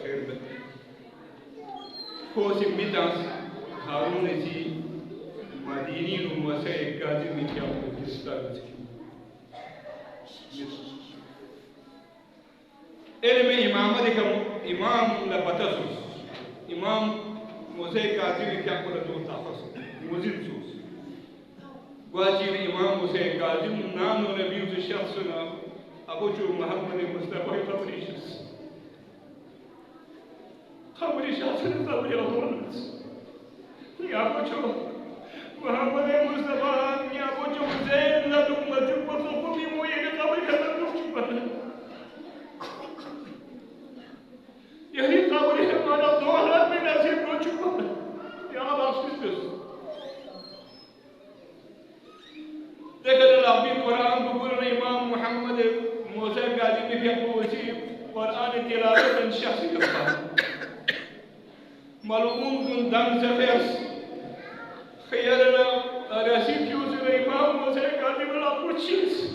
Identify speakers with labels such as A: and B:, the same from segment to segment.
A: خير بك هو سميتاس هارون نسي مديني ومسائل كاتب من كتاب الكتاب إلمي إمامة إمام لبتسوس إمام مسائل كاتب من كتاب التوتافس مزيد سوس واجب إمام مسائل كاتب نانو نبيو الشخصنا أبو جو محمد مصطفى فابريشس فابريشس فابريشس يا أبو جو محمد مصطفى يا أبو جو زين لا دوم لا جو بسوق في مويه فابريشس دوم يعني فابريشس ما له دوار من أسير بوجو يا باسكتس ذكر الله في القرآن بقول الإمام محمد موسى قاعدين في أبوه قرآن تلاوة شخص كفار ملعون من دم زفيرس خيالنا رسيب يوسف الإمام موسى قاعدين في أبوه شيس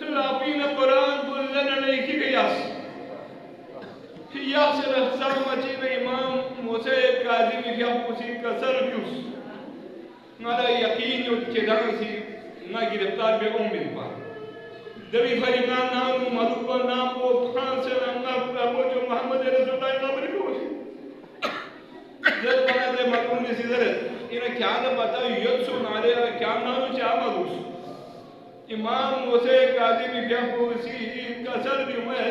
A: لابين القرآن بقول لنا ليكي قياس قياس الأحسان مجيب الإمام موسى قاعدين في أبوه كسر يوسف نالا يقين وكدانسي نا गिरफ्तार बे उम्मीद पा दबी फरीना नाम मधुबा नाम वो फ्रांस नाम वो जो मोहम्मद रसूलुल्लाह कब्र को जब बना दे मलून ने सिदर इन्हें क्या ना पता युद्ध सुनारे क्या नाम क्या मलूस इमाम मोसे काजी भी क्या पूछी कसर भी मैं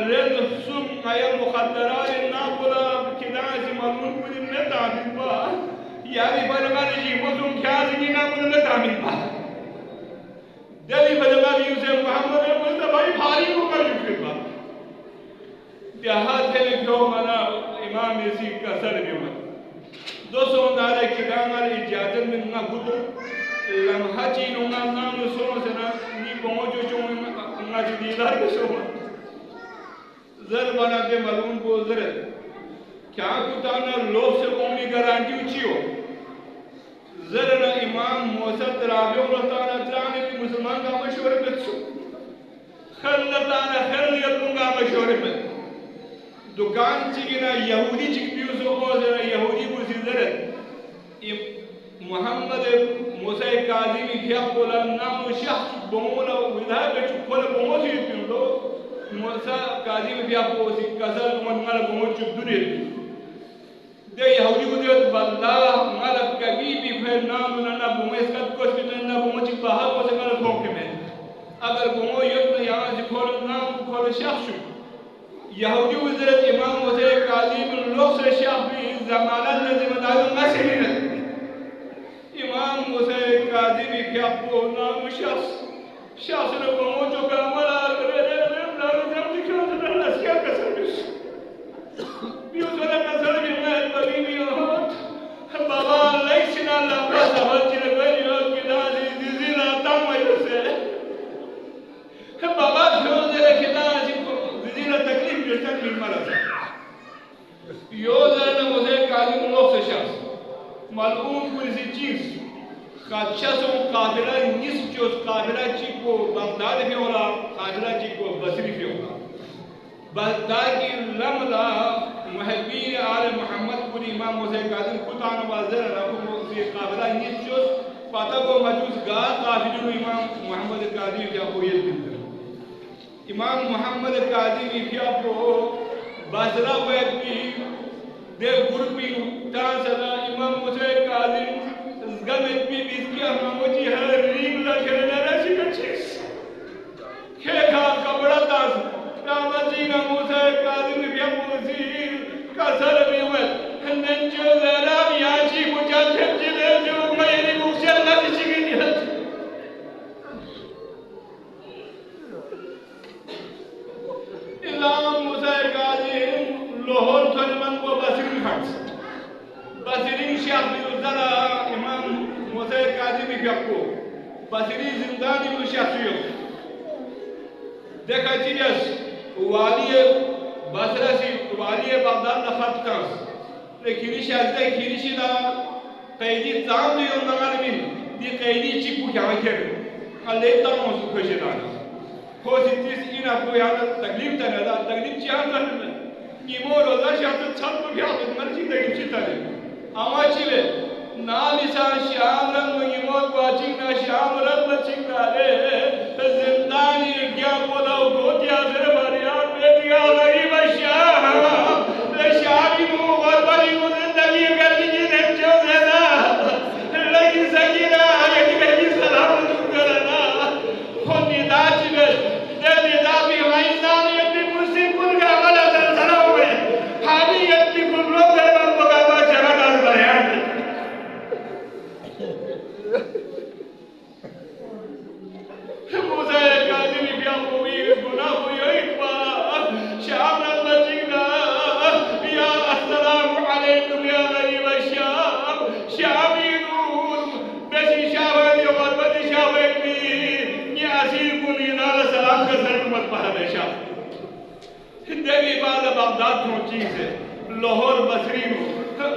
A: रेल सुम आया मुखद्दरात ना बोला किदासी मलून मुझे न ताबिन पा यारी बलगानी जी वो तुम क्या जिंदगी ना मुझे न ताबिन पा दली बदला भी उसे मोहम्मद मुस्तफा भारी को कर चुके बा देहात है क्यों मना इमाम इसी का सर भी मत दोस्तों नारे किदांगर इजाजत में ना खुद लम्हा चीनों ना नाम सुनो से ना नी पहुंचो चुन ना जुदीदार के शो जर बना के मलून को जर क्या कुछ ना लोग से कौमी गारंटी उचियो ज़रा इमाम मौसा तराबियों लताना तराने की मुसलमान का मशवरे में चुप खल लताना खल यत्नुंगा मशवरे में दुकान चिकिना यहूदी चिकियों से हो ज़रा यहूदी बुझी ज़रा ये मोहम्मद मौसा काजी में क्या बोला नाम शख्स बोला विधायक के चुप बोला बोल ही क्यों लो मौसा काजी में क्या बोला कसर मनमाल बोल चुप दूरी दे यहूदी को दिया बल्ला मालक कभी भी फिर नाम ना बुमेश का कुछ भी ना बुमेश की बाहर को से मालक होंगे में अगर बुमो युद्ध यहाँ से खोल नाम खोल शख्स यहूदी को दिया इमाम होते काजी में लोग से शख्स भी ज़माना ने ज़िम्मेदारी न सेने इमाम होते काजी में क्या वो नाम शख्स ने बुमो जो कामला करे ना जब दिखा तो ना क्या कर सकते बियोजला कसर भी मैं बलीवी होत बाबा लेक्सिना लंबा सवाल चिर गई हो कि दादी दिजिला तामय से बाबा जो दे कि दादी दिजिला तकलीफ मरज योजन मुझे काली लोग से शख्स मालूम कुछ चीज काचसों काबिला निस जो काबिला चिको बगदाद में होला काबिला चिको बसरी में होला बगदाद की लमला महबीर आल मोहम्मद कुल इमाम मुझे कादिम कुतान वाज़र रखो से काबिला निश्चोस पता को मजूस गा काफिर इमाम मोहम्मद कादिम क्या हो ये दिन इमाम मोहम्मद कादिम क्या हो बाजरा व्यक्ति देव गुरुपी तासला इमाम मुझे कादिम गमित भी बिस्किया मामूजी है रीम लखेरना रशी कचिस खेखा कपड़ा तास रामजी का मुझे कादिम क्या मुझे कसर भी मत नंजो ज़रा याची मुझे जिले जो मेरी मुझे लग चिकी नहीं इलाम मुझे कादिम लाहौर थनमन को बसरी हट बसरी शादी ज़रा इमाम मुझे कादिम क्या को बसरी जिंदानी मुशाफियों देखा चीज़ वाली बसरा सी वाली बगदाद नफत कांस लेकिन शायद किरिशी ला कैदी ताम दियो नगार में दी कैदी चिपू क्या कर अल्लाह ताला मुझको खुश दाना हो जिस ना आपको याद तकलीफ था ना तकलीफ चार था ना निमो रोजा शायद छत पर क्या होता है मर्जी तकलीफ चिता है आवाज़ी वे नालिसा श्याम रंग निमो वाचिंग ना श्याम रंग चिंग रे जिंदानी क्या बोला वो क्या जरा मारिया बेटिया लगी बश्या ले शादी मु और बड़ी मु जिंदगी करनी जी ने जो देना लगी सकीना ये कहीं सलाम तुम करना हो निदाच वे दे निदा भी हमारी सामने इतनी मुसीबत पुल का वाला सलसला हो गया हावी इतनी कुबलों से बंबगा चला डाल बयान मुझे काजी भी क्या मूवी गुना हुई है इतना शाम रंगीना या अस्सलाम अलैकुम या गरीब शाम शामी नूर बेसी शाबानी और बदी शाबानी ये असील कुली नाल सलाम का सर मत पढ़ा देशा देवी बाल बगदाद नो चीज है लाहौर बसरी नो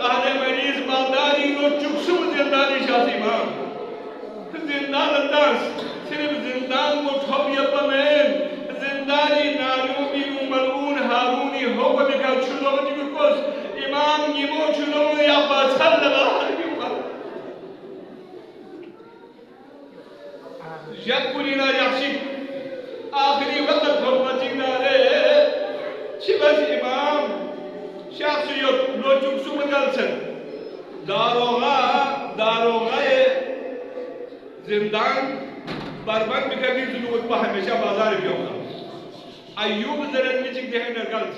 A: आले मनीस बागदादी नो चुकसुम जिंदानी शासी मां जिंदान दास सिर्फ जिंदान को ठोबिया पमेन जिंदानी नालूबी मलऊन हारूनी हो को बिका छुलो जी को इमाम निमो छुलो या बसल लगा जकुली ना याशी आखिरी वक्त हो बचिना रे शिवस इमाम शख्सियत लो चुकसु मदलसन दारोगा जिंदान बर्बाद बिकरनी जरूरत पर हमेशा बाजार भी होगा अयूब जरन में चिक देह नरगल